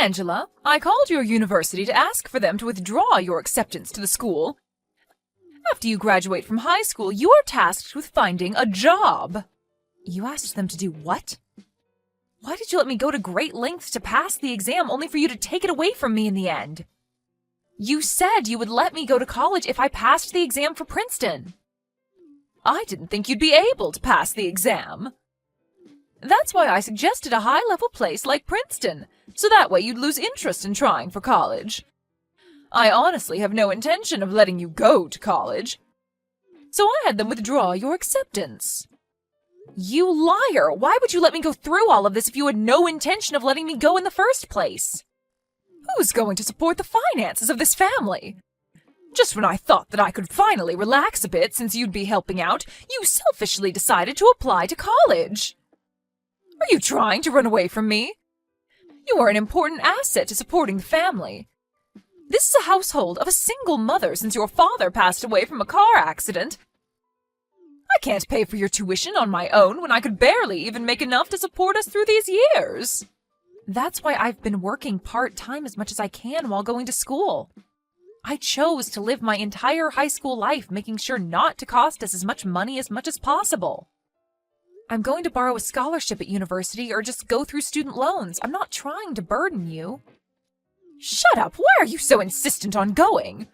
Angela, I called your university to ask for them to withdraw your acceptance to the school. After you graduate from high school, you are tasked with finding a job. You asked them to do what? Why did you let me go to great lengths to pass the exam only for you to take it away from me in the end? You said you would let me go to college if I passed the exam for Princeton. I didn't think you'd be able to pass the exam. That's why I suggested a high-level place like Princeton, so that way you'd lose interest in trying for college. I honestly have no intention of letting you go to college. So I had them withdraw your acceptance. You liar! Why would you let me go through all of this if you had no intention of letting me go in the first place? Who's going to support the finances of this family? Just when I thought that I could finally relax a bit since you'd be helping out, you selfishly decided to apply to college. Are you trying to run away from me? You are an important asset to supporting the family. This is a household of a single mother since your father passed away from a car accident. I can't pay for your tuition on my own when I could barely even make enough to support us through these years. That's why I've been working part-time as much as I can while going to school. I chose to live my entire high school life making sure not to cost us as much money as possible. I'm going to borrow a scholarship at university or just go through student loans. I'm not trying to burden you. Shut up! Why are you so insistent on going?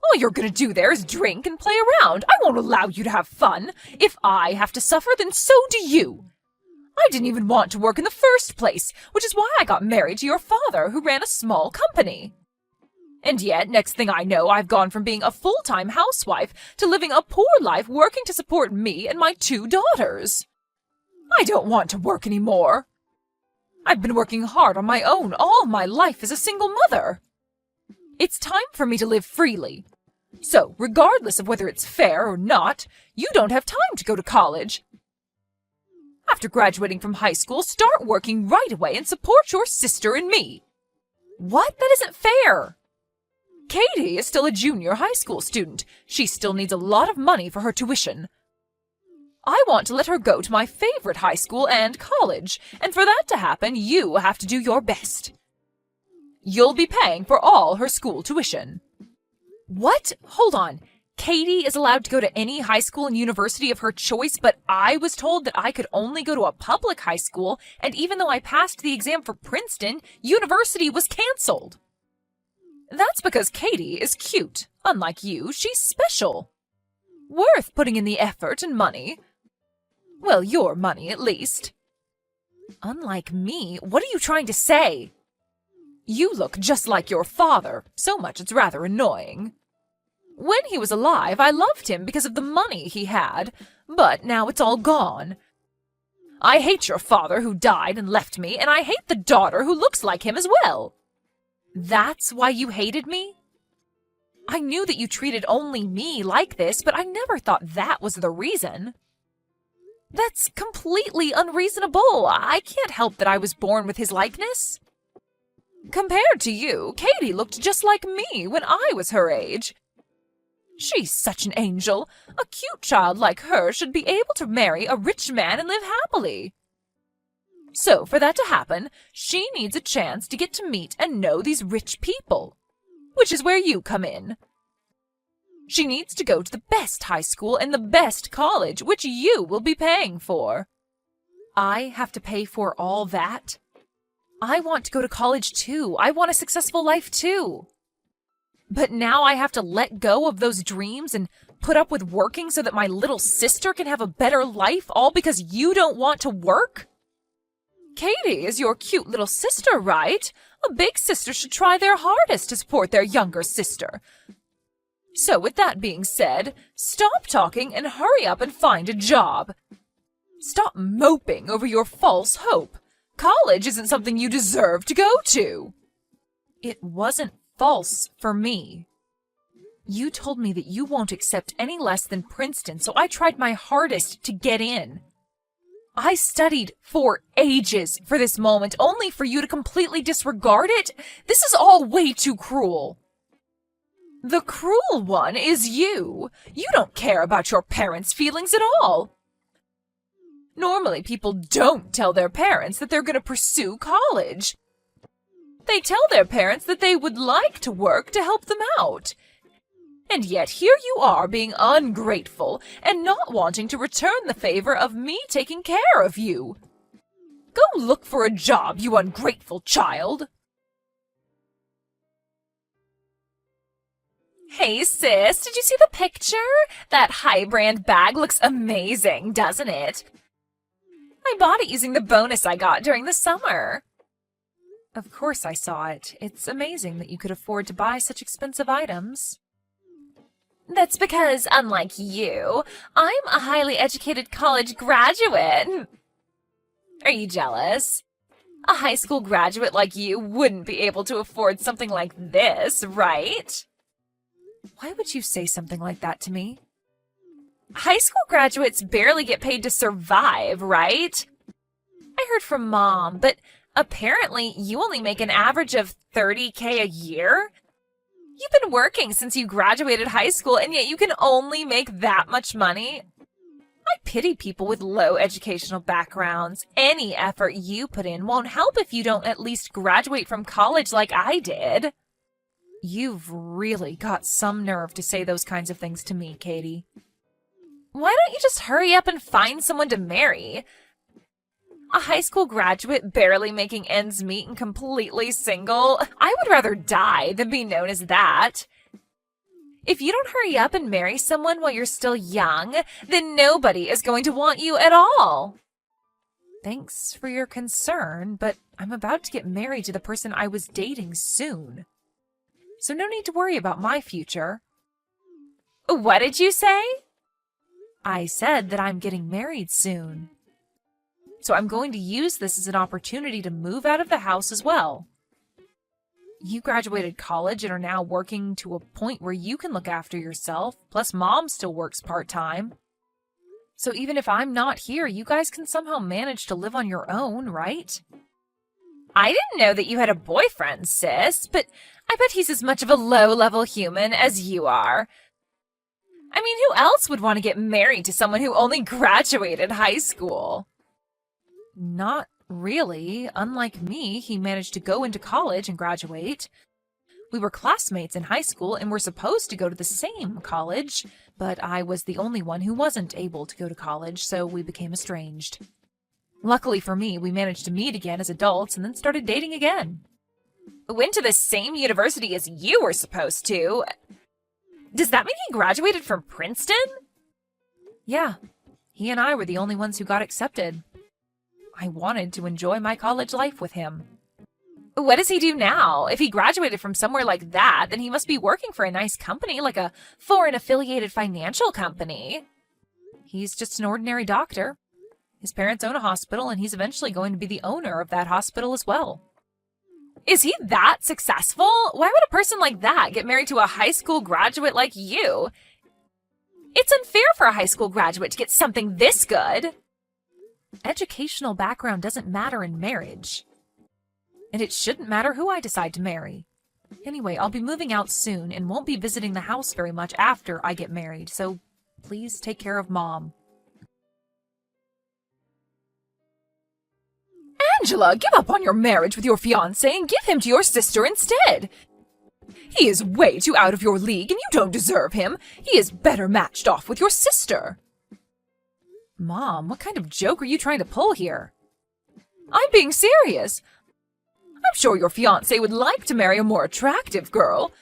All you're gonna do there is drink and play around. I won't allow you to have fun. If I have to suffer, then so do you. I didn't even want to work in the first place, which is why I got married to your father, who ran a small company. And yet, next thing I know, I've gone from being a full-time housewife to living a poor life working to support me and my 2 daughters. I don't want to work anymore. I've been working hard on my own all my life as a single mother. It's time for me to live freely. So, regardless of whether it's fair or not, you don't have time to go to college. After graduating from high school, start working right away and support your sister and me. What? That isn't fair. Katie is still a junior high school student. She still needs a lot of money for her tuition. I want to let her go to my favorite high school and college, and for that to happen, you have to do your best. You'll be paying for all her school tuition. What? Hold on. Katie is allowed to go to any high school and university of her choice, but I was told that I could only go to a public high school, and even though I passed the exam for Princeton, university was canceled. That's because Katie is cute. Unlike you, she's special. Worth putting in the effort and money. Well, your money, at least. Unlike me? What are you trying to say? You look just like your father, so much it's rather annoying. When he was alive, I loved him because of the money he had, but now it's all gone. I hate your father who died and left me, and I hate the daughter who looks like him as well. That's why you hated me? I knew that you treated only me like this, but I never thought that was the reason. That's completely unreasonable. I can't help that I was born with his likeness. Compared to you, Katie looked just like me when I was her age. She's such an angel. A cute child like her should be able to marry a rich man and live happily. So, for that to happen, she needs a chance to get to meet and know these rich people, which is where you come in. She needs to go to the best high school and the best college, which you will be paying for. I have to pay for all that? I want to go to college too. I want a successful life too. But now I have to let go of those dreams and put up with working so that my little sister can have a better life, all because you don't want to work? Katie is your cute little sister, right? A big sister should try their hardest to support their younger sister. So with that being said, stop talking and hurry up and find a job. Stop moping over your false hope. College isn't something you deserve to go to. It wasn't false for me. You told me that you won't accept any less than Princeton, so I tried my hardest to get in. I studied for ages for this moment, only for you to completely disregard it? This is all way too cruel. The cruel one is you. You don't care about your parents' feelings at all. Normally, people don't tell their parents that they're going to pursue college. They tell their parents that they would like to work to help them out. And yet here you are being ungrateful and not wanting to return the favor of me taking care of you. Go look for a job, you ungrateful child. Hey sis, did you see the picture? That high-brand bag looks amazing, doesn't it? I bought it using the bonus I got during the summer. Of course I saw it. It's amazing that you could afford to buy such expensive items. That's because, unlike you, I'm a highly educated college graduate. Are you jealous? A high school graduate like you wouldn't be able to afford something like this, right? Why would you say something like that to me? High school graduates barely get paid to survive, right? I heard from Mom, but apparently you only make an average of $30K a year? You've been working since you graduated high school, and yet you can only make that much money? I pity people with low educational backgrounds. Any effort you put in won't help if you don't at least graduate from college like I did. You've really got some nerve to say those kinds of things to me, Katie. Why don't you just hurry up and find someone to marry? A high school graduate barely making ends meet and completely single? I would rather die than be known as that. If you don't hurry up and marry someone while you're still young, then nobody is going to want you at all. Thanks for your concern, but I'm about to get married to the person I was dating soon. So no need to worry about my future. What did you say? I said that I'm getting married soon. So I'm going to use this as an opportunity to move out of the house as well. You graduated college and are now working to a point where you can look after yourself, plus Mom still works part-time. So even if I'm not here, you guys can somehow manage to live on your own, right? I didn't know that you had a boyfriend, sis, but I bet he's as much of a low-level human as you are. I mean, who else would want to get married to someone who only graduated high school? Not really. Unlike me, he managed to go into college and graduate. We were classmates in high school and were supposed to go to the same college, but I was the only one who wasn't able to go to college, so we became estranged. Luckily for me, we managed to meet again as adults and then started dating again. Went to the same university as you were supposed to. Does that mean he graduated from Princeton? Yeah, he and I were the only ones who got accepted. I wanted to enjoy my college life with him. What does he do now? If he graduated from somewhere like that, then he must be working for a nice company, like a foreign-affiliated financial company. He's just an ordinary doctor. His parents own a hospital, and he's eventually going to be the owner of that hospital as well. Is he that successful? Why would a person like that get married to a high school graduate like you? It's unfair for a high school graduate to get something this good. Educational background doesn't matter in marriage. And it shouldn't matter who I decide to marry. Anyway, I'll be moving out soon and won't be visiting the house very much after I get married, so please take care of Mom. Angela, give up on your marriage with your fiancé and give him to your sister instead. He is way too out of your league and you don't deserve him. He is better matched off with your sister. Mom, what kind of joke are you trying to pull here? I'm being serious. I'm sure your fiancé would like to marry a more attractive girl.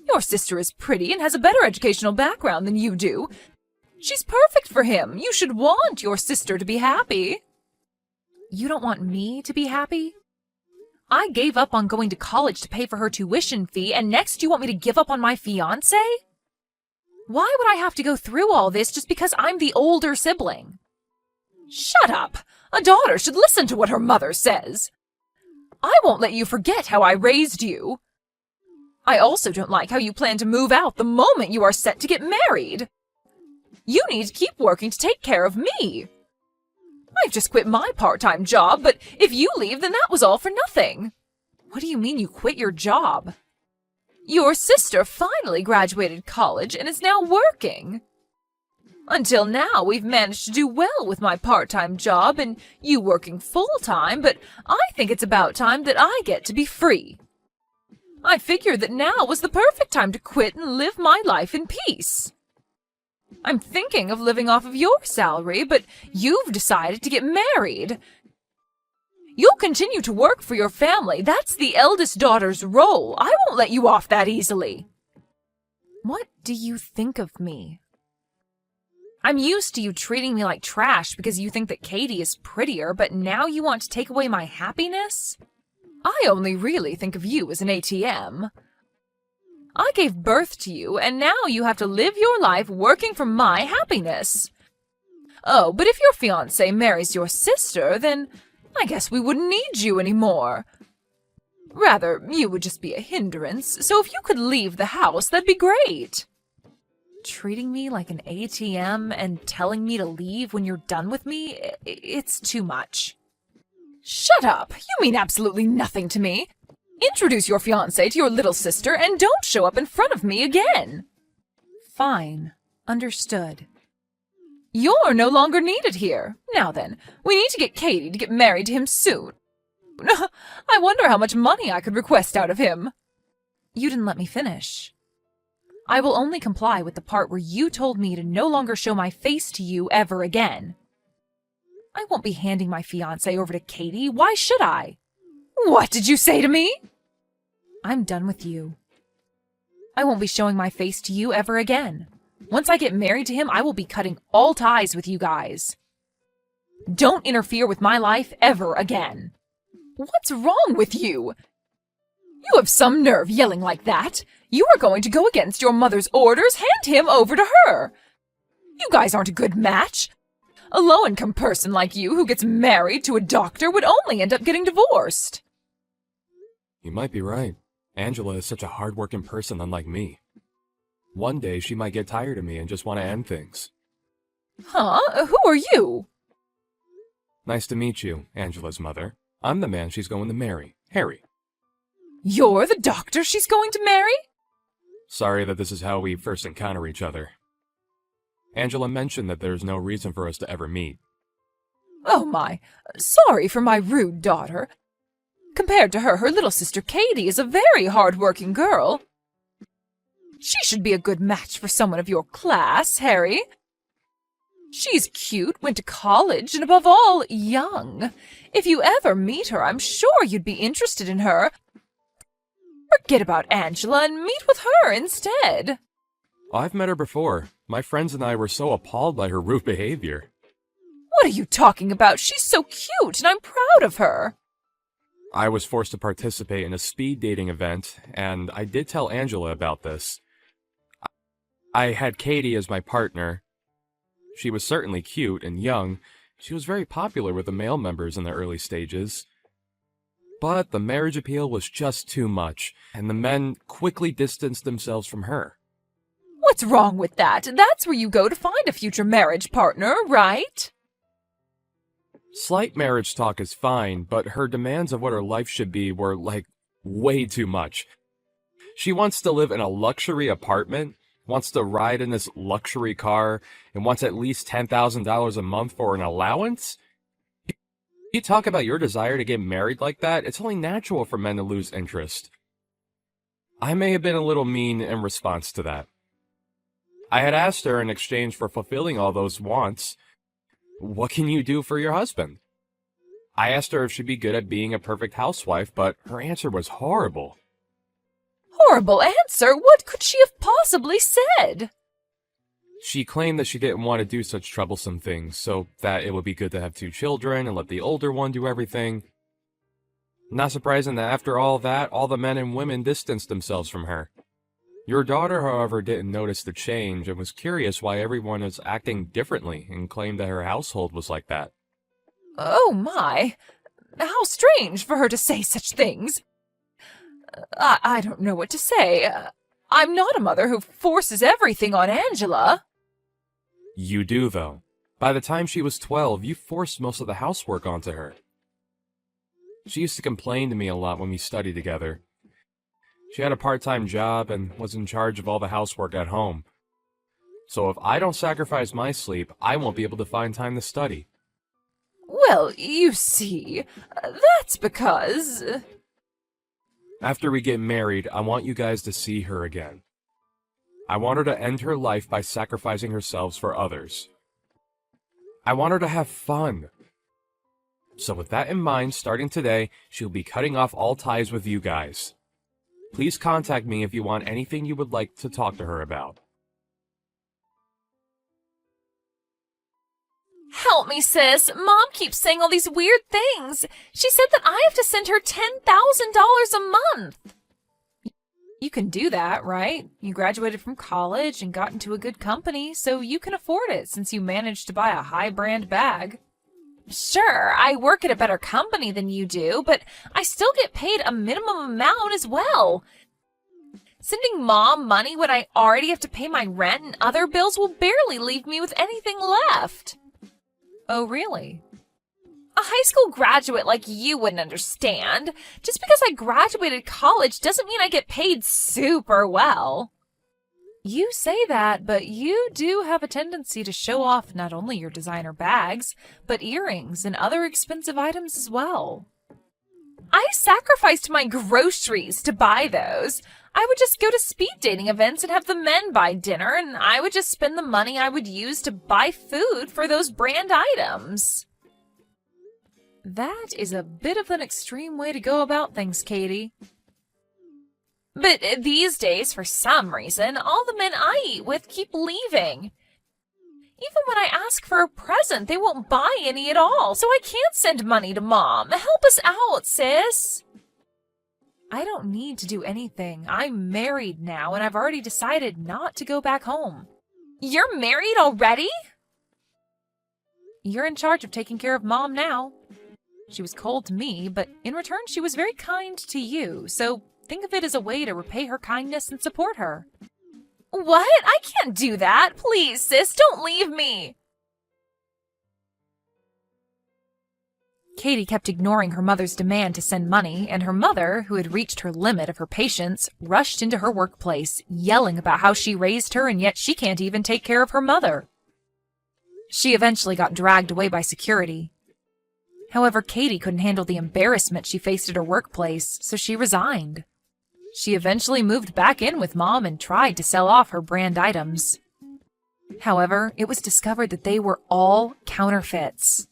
Your sister is pretty and has a better educational background than you do. She's perfect for him. You should want your sister to be happy. You don't want me to be happy? I gave up on going to college to pay for her tuition fee, and next you want me to give up on my fiancé? Why would I have to go through all this just because I'm the older sibling? Shut up! A daughter should listen to what her mother says. I won't let you forget how I raised you. I also don't like how you plan to move out the moment you are set to get married. You need to keep working to take care of me. I've just quit my part-time job, but if you leave, then that was all for nothing. What do you mean you quit your job? Your sister finally graduated college and is now working. Until now, we've managed to do well with my part-time job and you working full-time, but I think it's about time that I get to be free. I figured that now was the perfect time to quit and live my life in peace. I'm thinking of living off of your salary, but you've decided to get married. You'll continue to work for your family. That's the eldest daughter's role. I won't let you off that easily. What do you think of me? I'm used to you treating me like trash because you think that Katie is prettier, but now you want to take away my happiness? I only really think of you as an ATM. I gave birth to you, and now you have to live your life working for my happiness. Oh, but if your fiancé marries your sister, then I guess we wouldn't need you anymore. Rather, you would just be a hindrance, so if you could leave the house, that'd be great. Treating me like an ATM and telling me to leave when you're done with me, it's too much. Shut up! You mean absolutely nothing to me. Introduce your fiancé to your little sister and don't show up in front of me again. Fine. Understood. You're no longer needed here. Now then, we need to get Katie to get married to him soon. I wonder how much money I could request out of him. You didn't let me finish. I will only comply with the part where you told me to no longer show my face to you ever again. I won't be handing my fiancé over to Katie. Why should I? What did you say to me? I'm done with you. I won't be showing my face to you ever again. Once I get married to him, I will be cutting all ties with you guys. Don't interfere with my life ever again. What's wrong with you? You have some nerve yelling like that. You are going to go against your mother's orders. Hand him over to her. You guys aren't a good match. A low-income person like you who gets married to a doctor would only end up getting divorced. You might be right. Angela is such a hard-working person unlike me. One day she might get tired of me and just want to end things. Huh? Who are you? Nice to meet you, Angela's mother. I'm the man she's going to marry, Harry. You're the doctor she's going to marry? Sorry that this is how we first encounter each other. Angela mentioned that there's no reason for us to ever meet. Oh my, sorry for my rude daughter. Compared to her, her little sister Katie is a very hard-working girl. She should be a good match for someone of your class, Harry. She's cute, went to college, and above all, young. If you ever meet her, I'm sure you'd be interested in her. Forget about Angela and meet with her instead. I've met her before. My friends and I were so appalled by her rude behavior. What are you talking about? She's so cute, and I'm proud of her. I was forced to participate in a speed dating event, and I did tell Angela about this. I had Katie as my partner. She was certainly cute and young. She was very popular with the male members in the early stages. But the marriage appeal was just too much, and the men quickly distanced themselves from her. What's wrong with that? That's where you go to find a future marriage partner, right? Slight marriage talk is fine, but her demands of what her life should be were, way too much. She wants to live in a luxury apartment, wants to ride in this luxury car, and wants at least $10,000 a month for an allowance? You talk about your desire to get married like that, it's only natural for men to lose interest. I may have been a little mean in response to that. I had asked her in exchange for fulfilling all those wants, what can you do for your husband? I asked her if she'd be good at being a perfect housewife, but her answer was horrible. Horrible answer? What could she have possibly said? She claimed that she didn't want to do such troublesome things, so that it would be good to have 2 children and let the older one do everything. Not surprising that after all that, all the men and women distanced themselves from her. Your daughter, however, didn't notice the change and was curious why everyone was acting differently and claimed that her household was like that. Oh my, how strange for her to say such things. I don't know what to say. I'm not a mother who forces everything on Angela. You do, though. By the time she was 12, you forced most of the housework onto her. She used to complain to me a lot when we studied together. She had a part-time job and was in charge of all the housework at home. So if I don't sacrifice my sleep, I won't be able to find time to study. Well, you see, that's because... After we get married, I want you guys to see her again. I want her to end her life by sacrificing herself for others. I want her to have fun. So with that in mind, starting today, she'll be cutting off all ties with you guys. Please contact me if you want anything you would like to talk to her about. Help me, sis. Mom keeps saying all these weird things. She said that I have to send her $10,000 a month. You can do that, right? You graduated from college and got into a good company, so you can afford it since you managed to buy a high-brand bag. Sure, I work at a better company than you do, but I still get paid a minimum amount as well. Sending Mom money when I already have to pay my rent and other bills will barely leave me with anything left. Oh, really? A high school graduate like you wouldn't understand. Just because I graduated college doesn't mean I get paid super well. You say that, but you do have a tendency to show off not only your designer bags, but earrings and other expensive items as well. I sacrificed my groceries to buy those. I would just go to speed dating events and have the men buy dinner, and I would just spend the money I would use to buy food for those brand items. That is a bit of an extreme way to go about things, Katie. But these days, for some reason, all the men I eat with keep leaving. Even when I ask for a present, they won't buy any at all, so I can't send money to Mom. Help us out, sis. I don't need to do anything. I'm married now, and I've already decided not to go back home. You're married already? You're in charge of taking care of Mom now. She was cold to me, but in return she was very kind to you, so think of it as a way to repay her kindness and support her. What? I can't do that. Please, sis, don't leave me. Katie kept ignoring her mother's demand to send money, and her mother, who had reached her limit of her patience, rushed into her workplace, yelling about how she raised her and yet she can't even take care of her mother. She eventually got dragged away by security. However, Katie couldn't handle the embarrassment she faced at her workplace, so she resigned. She eventually moved back in with Mom and tried to sell off her brand items. However, it was discovered that they were all counterfeits.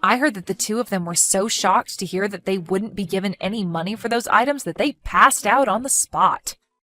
I heard that the two of them were so shocked to hear that they wouldn't be given any money for those items that they passed out on the spot.